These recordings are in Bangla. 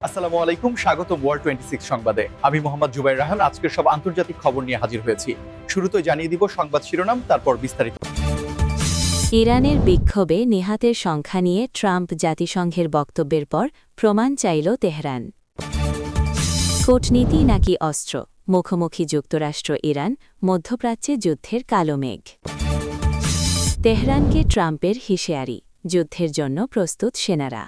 আসসালামু আলাইকুম, স্বাগতম ওয়ার্ল্ড 26 সংবাদে। আমি মোহাম্মদ জুবাইর রাহান আজকের সব আন্তর্জাতিক খবর নিয়ে হাজির হয়েছি। শুরুতে জানিয়ে দিব সংবাদ শিরোনাম, তারপর বিস্তারিত। ইরানের বিক্ষোভে নিহতের সংখ্যা নিয়ে ট্রাম্প জাতিসংঘের বক্তব্যের পর প্রমাণ চাইল তেহরান। কূটনীতি নাকি অস্ত্র, মুখোমুখি যুক্তরাষ্ট্র ইরান, মধ্যপ্রাচ্যে যুদ্ধের কালো মেঘ। তেহরানকে ট্রাম্পের হুঁশিয়ারি, যুদ্ধের জন্য প্রস্তুত সেনারা।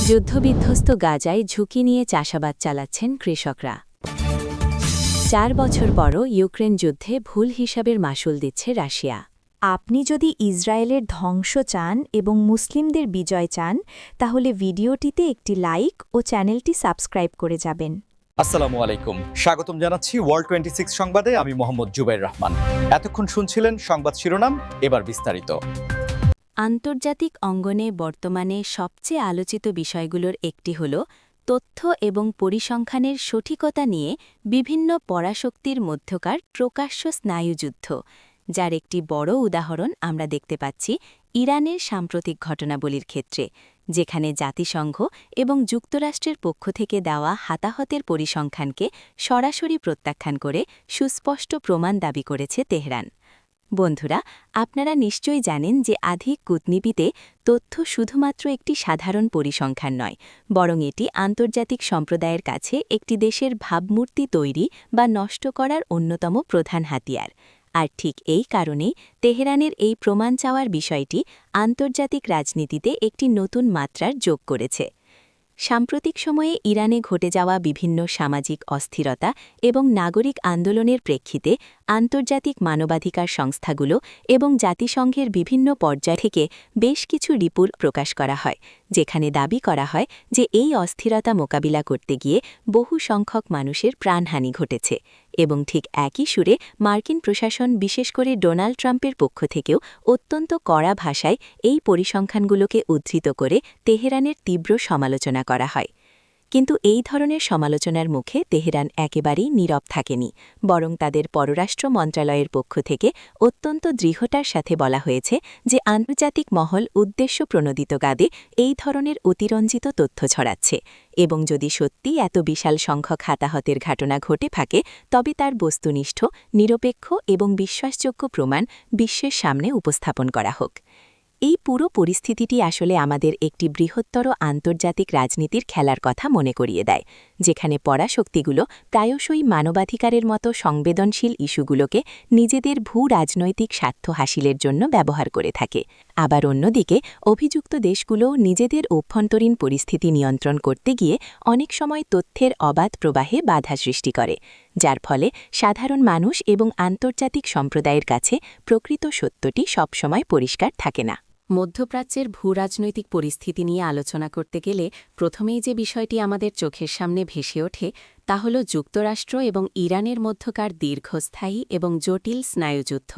যুদ্ধবিধ্বস্ত গাজায় ঝুঁকি নিয়ে চাষাবাদ চালাচ্ছেন কৃষকরা। 4 বছর পরও ইউক্রেন যুদ্ধে ভুল হিসাবের মাশুল দিচ্ছে রাশিয়া। আপনি যদি ইসরায়েলের ধ্বংস চান এবং মুসলিমদের বিজয় চান, তাহলে ভিডিওটিতে একটি লাইক ও চ্যানেলটি সাবস্ক্রাইব করে যাবেন। আসসালামু আলাইকুম, স্বাগতম জানাচ্ছি ওয়ার্ল্ড 26 সংবাদে। আমি মোহাম্মদ জুবাইর রহমান। এতক্ষণ শুনছিলেন সংবাদ শিরোনাম, এবার বিস্তারিত। আন্তর্জাতিক অঙ্গনে বর্তমানে সবচেয়ে আলোচিত বিষয়গুলোর একটি হল তথ্য এবং পরিসংখ্যানের সঠিকতা নিয়ে বিভিন্ন পরাশক্তির মধ্যকার প্রকাশ্য স্নায়ুযুদ্ধ, যার একটি বড় উদাহরণ আমরা দেখতে পাচ্ছি ইরানের সাম্প্রতিক ঘটনাবলীর ক্ষেত্রে, যেখানে জাতিসংঘ এবং যুক্তরাষ্ট্রের পক্ষ থেকে দেওয়া হতাহতের পরিসংখ্যানকে সরাসরি প্রত্যাখ্যান করে সুস্পষ্ট প্রমাণ দাবি করেছে তেহরান। বন্ধুরা, আপনারা নিশ্চয়ই জানেন যে আধিক কূটনীতিতে তথ্য শুধুমাত্র একটি সাধারণ পরিসংখ্যান নয়, বরং এটি আন্তর্জাতিক সম্প্রদায়ের কাছে একটি দেশের ভাবমূর্তি তৈরি বা নষ্ট করার অন্যতম প্রধান হাতিয়ার। আর ঠিক এই কারণেই তেহরানের এই প্রমাণ চাওয়ার বিষয়টি আন্তর্জাতিক রাজনীতিতে একটি নতুন মাত্রার যোগ করেছে। সাম্প্রতিক সময়ে ইরানে ঘটে যাওয়া বিভিন্ন সামাজিক অস্থিরতা এবং নাগরিক আন্দোলনের প্রেক্ষিতে আন্তর্জাতিক মানবাধিকার সংস্থাগুলো এবং জাতিসংঘের বিভিন্ন পর্যায় থেকে বেশ কিছু রিপোর্ট প্রকাশ করা হয়, যেখানে দাবি করা হয় যে এই অস্থিরতা মোকাবিলা করতে গিয়ে বহু সংখ্যক মানুষের প্রাণহানি ঘটেছে। এবং ঠিক একই সুরে মার্কিন প্রশাসন, বিশেষ করে ডোনাল্ড ট্রাম্পের পক্ষ থেকেও অত্যন্ত কড়া ভাষায় এই পরিসংখ্যানগুলোকে উদ্ধৃত করে তেহরানের তীব্র সমালোচনা করা হয়। কিন্তু এই ধরনের সমালোচনার মুখে তেহরান একেবারেই নীরব থাকেনি, বরং তাদের পররাষ্ট্র মন্ত্রণালয়ের পক্ষ থেকে অত্যন্ত দৃঢ়তার সাথে বলা হয়েছে যে আন্তর্জাতিক মহল উদ্দেশ্যপ্রণোদিত গাদে এই ধরনের অতিরঞ্জিত তথ্য ছড়াচ্ছে, এবং যদি সত্যি এত বিশাল সংখ্যক হতাহতের ঘটনা ঘটে থাকে, তবে তার বস্তুনিষ্ঠ, নিরপেক্ষ এবং বিশ্বাসযোগ্য প্রমাণ বিশ্বের সামনে উপস্থাপন করা হোক। এই পুরো পরিস্থিতিটি আসলে আমাদের একটি বৃহত্তর আন্তর্জাতিক রাজনীতির খেলার কথা মনে করিয়ে দেয়, যেখানে পরাশক্তিগুলো প্রায়শই মানবাধিকারের মতো সংবেদনশীল ইস্যুগুলোকে নিজেদের ভূ-রাজনৈতিক স্বার্থ হাসিলের জন্য ব্যবহার করে থাকে। আবার অন্যদিকে অভিযুক্ত দেশগুলো নিজেদের অভ্যন্তরীণ পরিস্থিতি নিয়ন্ত্রণ করতে গিয়ে অনেক সময় তথ্যের অবাধ প্রবাহে বাধা সৃষ্টি করে, যার ফলে সাধারণ মানুষ এবং আন্তর্জাতিক সম্প্রদায়ের কাছে প্রকৃত সত্যটি সবসময় পরিষ্কার থাকে না। মধ্যপ্রাচ্যের ভূরাজনৈতিক পরিস্থিতি নিয়ে আলোচনা করতে গেলে প্রথমেই যে বিষয়টি আমাদের চোখের সামনে ভেসে ওঠে তা হল যুক্তরাষ্ট্র এবং ইরানের মধ্যকার দীর্ঘস্থায়ী এবং জটিল স্নায়ুযুদ্ধ,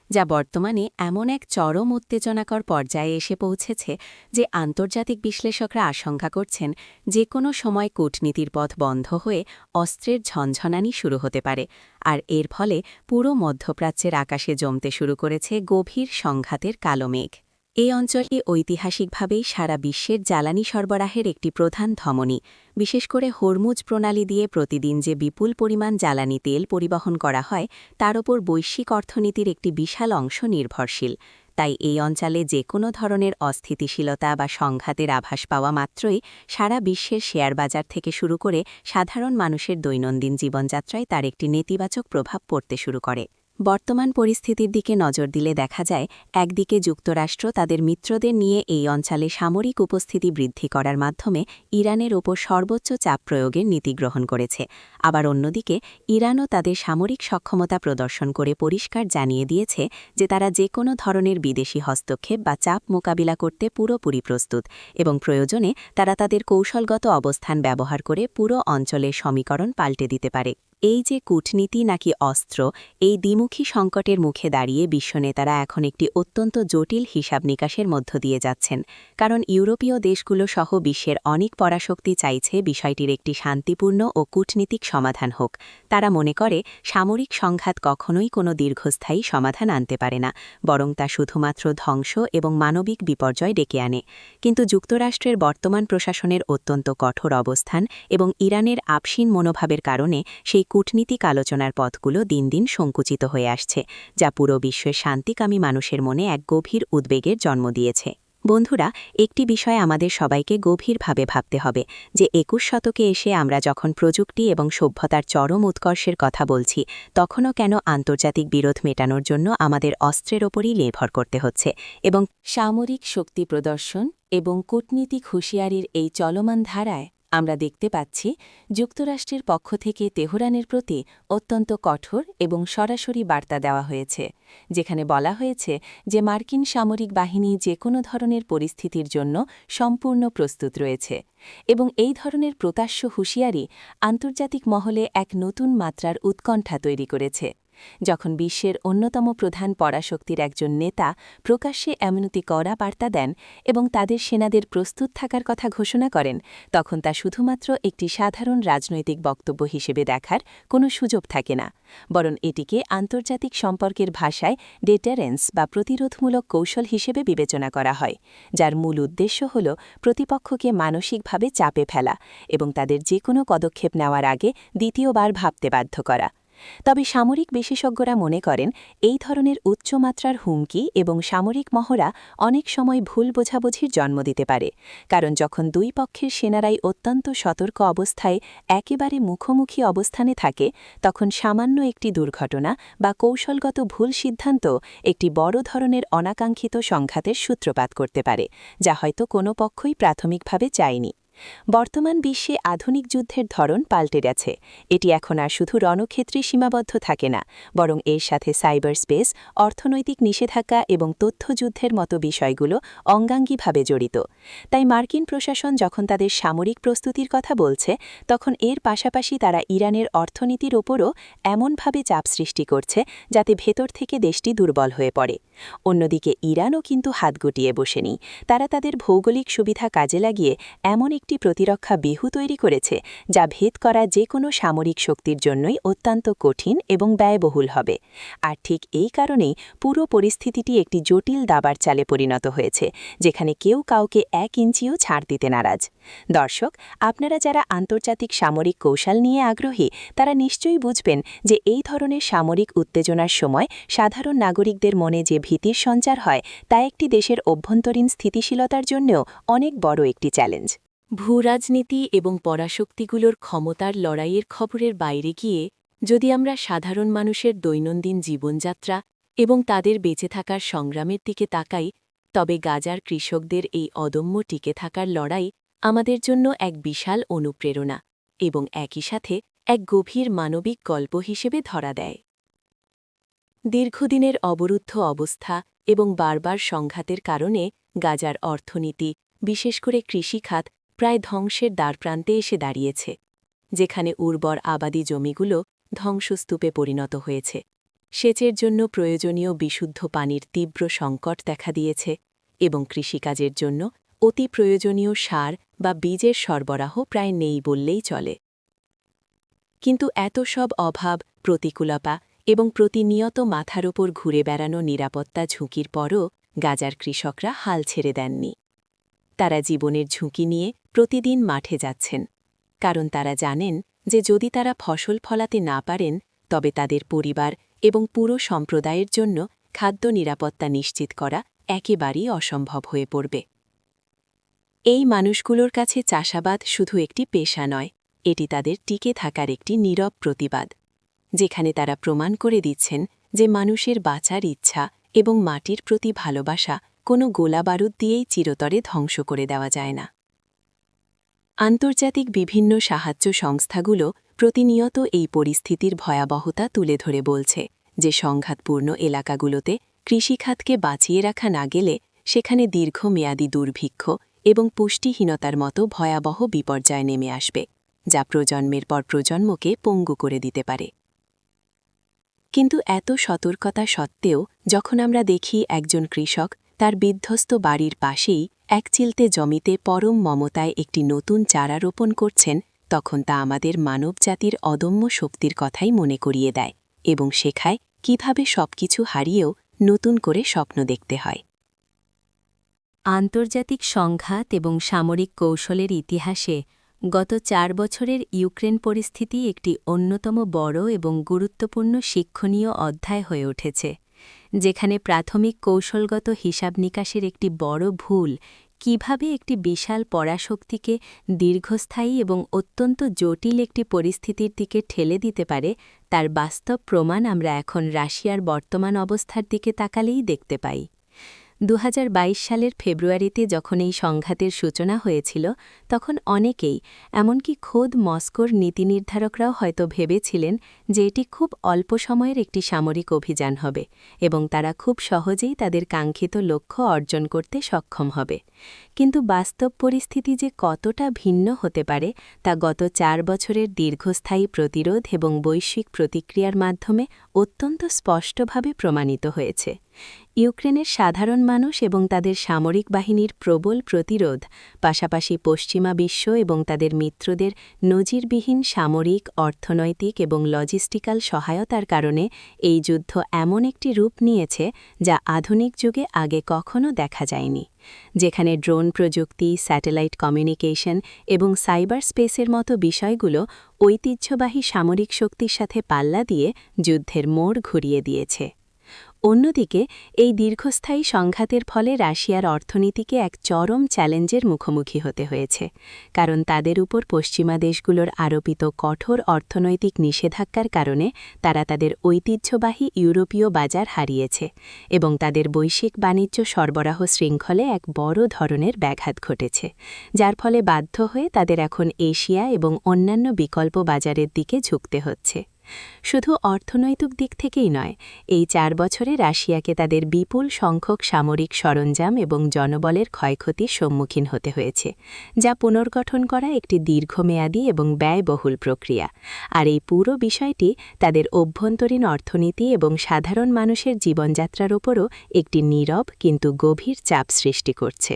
যা বর্তমানে এমন এক চরম উত্তেজনাকর পর্যায়ে এসে পৌঁছেছে যে আন্তর্জাতিক বিশ্লেষকরা আশঙ্কা করছেন যে কোনো সময় কূটনীতির পথ বন্ধ হয়ে অস্ত্রের ঝনঝনানি শুরু হতে পারে। আর এর ফলে পুরো মধ্যপ্রাচ্যের আকাশে জমতে শুরু করেছে গভীর সংঘাতের কালো মেঘ। এই অঞ্চলটি ঐতিহাসিকভাবেই সারা বিশ্বের জ্বালানি সরবরাহের একটি প্রধান ধমনী, বিশেষ করে হরমুজ প্রণালী দিয়ে প্রতিদিন যে বিপুল পরিমাণ জ্বালানি তেল পরিবহন করা হয়, তার ওপর বৈশ্বিক অর্থনীতির একটি বিশাল অংশ নির্ভরশীল। তাই এই অঞ্চলে যে কোনো ধরনের অস্থিতিশীলতা বা সংঘাতের আভাস পাওয়া মাত্রই সারা বিশ্বের শেয়ার বাজার থেকে শুরু করে সাধারণ মানুষের দৈনন্দিন জীবনযাত্রায় তার একটি নেতিবাচক প্রভাব পড়তে শুরু করে। বর্তমান পরিস্থিতির দিকে নজর দিলে দেখা যায়, একদিকে যুক্তরাষ্ট্র তাদের মিত্রদের নিয়ে এই অঞ্চলে সামরিক উপস্থিতি বৃদ্ধি করার মাধ্যমে ইরানের ওপর সর্বোচ্চ চাপ প্রয়োগের নীতি গ্রহণ করেছে। আবার অন্যদিকে ইরানও তাদের সামরিক সক্ষমতা প্রদর্শন করে পরিষ্কার জানিয়ে দিয়েছে যে তারা যে কোনো ধরনের বিদেশি হস্তক্ষেপ বা চাপ মোকাবিলা করতে পুরোপুরি প্রস্তুত, এবং প্রয়োজনে তারা তাদের কৌশলগত অবস্থান ব্যবহার করে পুরো অঞ্চলের সমীকরণ পাল্টে দিতে পারে। এই যে কূটনীতি নাকি অস্ত্র, এই দ্বিমুখী সংকটের মুখে দাঁড়িয়ে বিশ্বনেতারা এখন একটি অত্যন্ত জটিল হিসাব নিকাশের মধ্য দিয়ে যাচ্ছেন, কারণ ইউরোপীয় দেশগুলো সহ বিশ্বের অনেক পরাশক্তি চাইছে বিষয়টির একটি শান্তিপূর্ণ ও কূটনীতিক সমাধান হোক। তারা মনে করে সামরিক সংঘাত কখনোই কোনো দীর্ঘস্থায়ী সমাধান আনতে পারে না, বরং তা শুধুমাত্র ধ্বংস এবং মানবিক বিপর্যয় ডেকে আনে। কিন্তু যুক্তরাষ্ট্রের বর্তমান প্রশাসনের অত্যন্ত কঠোর অবস্থান এবং ইরানের আপসীন মনোভাবের কারণে সেই কূটনীতিক আলোচনার পথগুলো দিন দিন সংকুচিত হয়ে আসছে, যা পুরো বিশ্বের শান্তিকামী মানুষের মনে এক গভীর উদ্বেগের জন্ম দিয়েছে। বন্ধুরা, একটি বিষয় আমাদের সবাইকে গভীরভাবে ভাবতে হবে যে ২১ শতকে এসে আমরা যখন প্রযুক্তি এবং সভ্যতার চরম উৎকর্ষের কথা বলছি, তখনও কেন আন্তর্জাতিক বিরোধ মেটানোর জন্য আমাদের অস্ত্রের ওপরই নির্ভর করতে হচ্ছে, এবং সামরিক শক্তি প্রদর্শন এবং কূটনীতিক হুঁশিয়ারির এই চলমান ধারায় আমরা দেখতে পাচ্ছি যুক্তরাষ্ট্রের পক্ষ থেকে তেহরানের প্রতি অত্যন্ত কঠোর এবং সরাসরি বার্তা দেওয়া হয়েছে, যেখানে বলা হয়েছে যে মার্কিন সামরিক বাহিনী যে কোনো ধরনের পরিস্থিতির জন্য সম্পূর্ণ প্রস্তুত রয়েছে, এবং এই ধরনের প্রত্যাশ্য হুঁশিয়ারি আন্তর্জাতিক মহলে এক নতুন মাত্রার উৎকণ্ঠা তৈরি করেছে। যখন বিশ্বের অন্যতম প্রধান পরাশক্তির একজন নেতা প্রকাশ্যে এমনটি কড়া বার্তা দেন এবং তাদের সেনাদের প্রস্তুত থাকার কথা ঘোষণা করেন, তখন তা শুধুমাত্র একটি সাধারণ রাজনৈতিক বক্তব্য হিসেবে দেখার কোনো সুযোগ থাকে না, বরং এটিকে আন্তর্জাতিক সম্পর্কের ভাষায় ডেটারেন্স বা প্রতিরোধমূলক কৌশল হিসেবে বিবেচনা করা হয়, যার মূল উদ্দেশ্য হল প্রতিপক্ষকে মানসিকভাবে চাপে ফেলা এবং তাদের যে কোনো পদক্ষেপ নেওয়ার আগে দ্বিতীয়বার ভাবতে বাধ্য করা। তবে সামরিক বিশেষজ্ঞরা মনে করেন এই ধরনের উচ্চমাত্রার হুমকি এবং সামরিক মহড়া অনেক সময় ভুল বোঝাবুঝির জন্ম দিতে পারে, কারণ যখন দুই পক্ষের সেনারাই অত্যন্ত সতর্ক অবস্থায় একেবারে মুখোমুখি অবস্থানে থাকে, তখন সামান্য একটি দুর্ঘটনা বা কৌশলগত ভুল সিদ্ধান্ত একটি বড় ধরনের অনাকাঙ্ক্ষিত সংঘাতের সূত্রপাত করতে পারে, যা হয়তো কোনো পক্ষই প্রাথমিকভাবে চায়নি। বর্তমান বিশ্বে আধুনিক যুদ্ধের ধরন পাল্টে গেছে। এটি এখন আর শুধু রণক্ষেত্রে সীমাবদ্ধ থাকে না, বরং এর সাথে সাইবার স্পেস, অর্থনৈতিক নিষেধাজ্ঞা এবং তথ্যযুদ্ধের মতো বিষয়গুলো অঙ্গাঙ্গিভাবে জড়িত। তাই মার্কিন প্রশাসন যখন তাদের সামরিক প্রস্তুতির কথা বলছে, তখন এর পাশাপাশি তারা ইরানের অর্থনীতির ওপরও এমনভাবে চাপ সৃষ্টি করছে যাতে ভেতর থেকে দেশটি দুর্বল হয়ে পড়ে। অন্যদিকে ইরানও কিন্তু হাত গুটিয়ে বসেনি। তারা তাদের ভৌগোলিক সুবিধা কাজে লাগিয়ে এমন একটি প্রতিরক্ষা ব্যূহ তৈরি করেছে যা ভেদ করা যে কোনো সামরিক শক্তির জন্যই অত্যন্ত কঠিন এবং ব্যয়বহুল হবে। আর ঠিক এই কারণেই পুরো পরিস্থিতিটি একটি জটিল দাবার চালে পরিণত হয়েছে, যেখানে কেউ কাউকে ১ ইঞ্চিও ছাড় দিতে নারাজ। দর্শক, আপনারা যারা আন্তর্জাতিক সামরিক কৌশল নিয়ে আগ্রহী, তারা নিশ্চয়ই বুঝবেন যে এই ধরনের সামরিক উত্তেজনার সময় সাধারণ নাগরিকদের মনে যে ভীতির সঞ্চার হয়, তা একটি দেশের অভ্যন্তরীণ স্থিতিশীলতার জন্যও অনেক বড় একটি চ্যালেঞ্জ। ভূরাজনীতি এবং পরাশক্তিগুলোর ক্ষমতার লড়াইয়ের খবরের বাইরে গিয়ে যদি আমরা সাধারণ মানুষের দৈনন্দিন জীবনযাত্রা এবং তাদের বেঁচে থাকার সংগ্রামের দিকে তাকাই, তবে গাজার কৃষকদের এই অদম্য টিকে থাকার লড়াই আমাদের জন্য এক বিশাল অনুপ্রেরণা এবং একই সাথে এক গভীর মানবিক গল্প হিসেবে ধরা দেয়। দীর্ঘদিনের অবরুদ্ধ অবস্থা এবং বারবার সংঘাতের কারণে গাজার অর্থনীতি, বিশেষ করে কৃষিখাত, প্রায় ধ্বংসের দ্বারপ্রান্তে এসে দাঁড়িয়েছে, যেখানে উর্বর আবাদি জমিগুলো ধ্বংসস্তূপে পরিণত হয়েছে। সেচের জন্য প্রয়োজনীয় বিশুদ্ধ পানির তীব্র সংকট দেখা দিয়েছে এবং কৃষিকাজের জন্য অতি প্রয়োজনীয় সার বা বীজের সরবরাহ প্রায় নেই বললেই চলে। কিন্তু এত সব অভাব, প্রতিকূলতা এবং প্রতিনিয়ত মাথার ওপর ঘুরে বেড়ানো নিরাপত্তা ঝুঁকির পরও গাজার কৃষকরা হাল ছেড়ে দেননি। তারা জীবনের ঝুঁকি নিয়ে প্রতিদিন মাঠে যাচ্ছেন, কারণ তারা জানেন যে যদি তারা ফসল ফলাতে না পারেন, তবে তাদের পরিবার এবং পুরো সম্প্রদায়ের জন্য খাদ্য নিরাপত্তা নিশ্চিত করা একেবারেই অসম্ভব হয়ে পড়বে। এই মানুষগুলোর কাছে চাষাবাদ শুধু একটি পেশা নয়, এটি তাদের টিকে থাকার একটি নীরব প্রতিবাদ, যেখানে তারা প্রমাণ করে দিচ্ছেন যে মানুষের বাঁচার ইচ্ছা এবং মাটির প্রতি ভালোবাসা কোনো গোলাবারুদ দিয়েই চিরতরে ধ্বংস করে দেওয়া যায় না। আন্তর্জাতিক বিভিন্ন সাহায্য সংস্থাগুলো প্রতিনিয়ত এই পরিস্থিতির ভয়াবহতা তুলে ধরে বলছে যে সংঘাতপূর্ণ এলাকাগুলোতে কৃষিখাতকে বাঁচিয়ে রাখা না গেলে সেখানে দীর্ঘমেয়াদী দুর্ভিক্ষ এবং পুষ্টিহীনতার মতো ভয়াবহ বিপর্যয় নেমে আসবে। যা প্রজন্মের পর প্রজন্মকে পঙ্গু করে দিতে পারে। কিন্তু এত সতর্কতা সত্ত্বেও যখন আমরা দেখি একজন কৃষক তার বিধ্বস্ত বাড়ির পাশেই এক চিলতে জমিতে পরম মমতায় একটি নতুন চারা রোপণ করছেন, তখন তা আমাদের মানবজাতির অদম্য শক্তির কথাই মনে করিয়ে দেয় এবং শেখায় কিভাবে সবকিছু হারিয়েও নতুন করে স্বপ্ন দেখতে হয়। আন্তর্জাতিক সংঘাত এবং সামরিক কৌশলের ইতিহাসে গত 4 বছরের ইউক্রেন পরিস্থিতি একটি অন্যতম বড় এবং গুরুত্বপূর্ণ শিক্ষণীয় অধ্যায় হয়ে উঠেছে, যেখানে প্রাথমিক কৌশলগত হিসাব নিকাশের একটি বড় ভুল কিভাবে একটি বিশাল পরাশক্তিকে দীর্ঘস্থায়ী এবং অত্যন্ত জটিল একটি পরিস্থিতির দিকে ঠেলে দিতে পারে তার বাস্তব প্রমাণ আমরা এখন রাশিয়ার বর্তমান অবস্থার দিকে তাকালেই দেখতে পাই। 2022 সালের ফেব্রুয়ারিতে যখন এই সংঘাতের সূচনা হয়েছিল, তখন অনেকেই, এমনকি খোদ মস্কোর নীতিনির্ধারকরাও হয়তো ভেবেছিলেন যে এটি খুব অল্প সময়ের একটি সামরিক অভিযান হবে এবং তারা খুব সহজেই তাদের কাঙ্ক্ষিত লক্ষ্য অর্জন করতে সক্ষম হবে। কিন্তু বাস্তব পরিস্থিতি যে কতটা ভিন্ন হতে পারে তা গত 4 বছরের দীর্ঘস্থায়ী প্রতিরোধ এবং বৈশ্বিক প্রতিক্রিয়ার মাধ্যমে অত্যন্ত স্পষ্টভাবে প্রমাণিত হয়েছে। ইউক্রেনের সাধারণ মানুষ এবং তাদের সামরিক বাহিনীর প্রবল প্রতিরোধ, পাশাপাশি পশ্চিমা বিশ্ব এবং তাদের মিত্রদের নজিরবিহীন সামরিক, অর্থনৈতিক এবং লজিস্টিক্যাল সহায়তার কারণে এই যুদ্ধ এমন একটি রূপ নিয়েছে যা আধুনিক যুগে আগে কখনো দেখা যায়নি, যেখানে ড্রোন প্রযুক্তি, স্যাটেলাইট কমিউনিকেশন এবং সাইবার স্পেসের মতো বিষয়গুলো ঐতিহ্যবাহী সামরিক শক্তির সাথে পাল্লা দিয়ে যুদ্ধের মোড় ঘুরিয়ে দিয়েছে। অন্যদিকে এই দীর্ঘস্থায়ী সংঘাতের ফলে রাশিয়ার অর্থনীতিকে এক চরম চ্যালেঞ্জের মুখোমুখি হতে হয়েছে, কারণ তাদের উপর পশ্চিমা দেশগুলোর আরোপিত কঠোর অর্থনৈতিক নিষেধাজ্ঞার কারণে তারা তাদের ঐতিহ্যবাহী ইউরোপীয় বাজার হারিয়েছে এবং তাদের বৈশ্বিক বাণিজ্য সরবরাহ শৃঙ্খলে এক বড় ধরনের ব্যাঘাত ঘটেছে, যার ফলে বাধ্য হয়ে তাদের এখন এশিয়া এবং অন্যান্য বিকল্প বাজারের দিকে ঝুঁকতে হচ্ছে। শুধু অর্থনৈতিক দিক থেকেই নয়, এই 4 বছরে রাশিয়াকে তাদের বিপুল সংখ্যক সামরিক সরঞ্জাম এবং জনবলের ক্ষয়ক্ষতির সম্মুখীন হতে হয়েছে, যা পুনর্গঠন করা একটি দীর্ঘমেয়াদী এবং ব্যয়বহুল প্রক্রিয়া। আর এই পুরো বিষয়টি তাদের অভ্যন্তরীণ অর্থনীতি এবং সাধারণ মানুষের জীবনযাত্রার উপরও একটি নীরব কিন্তু গভীর চাপ সৃষ্টি করছে।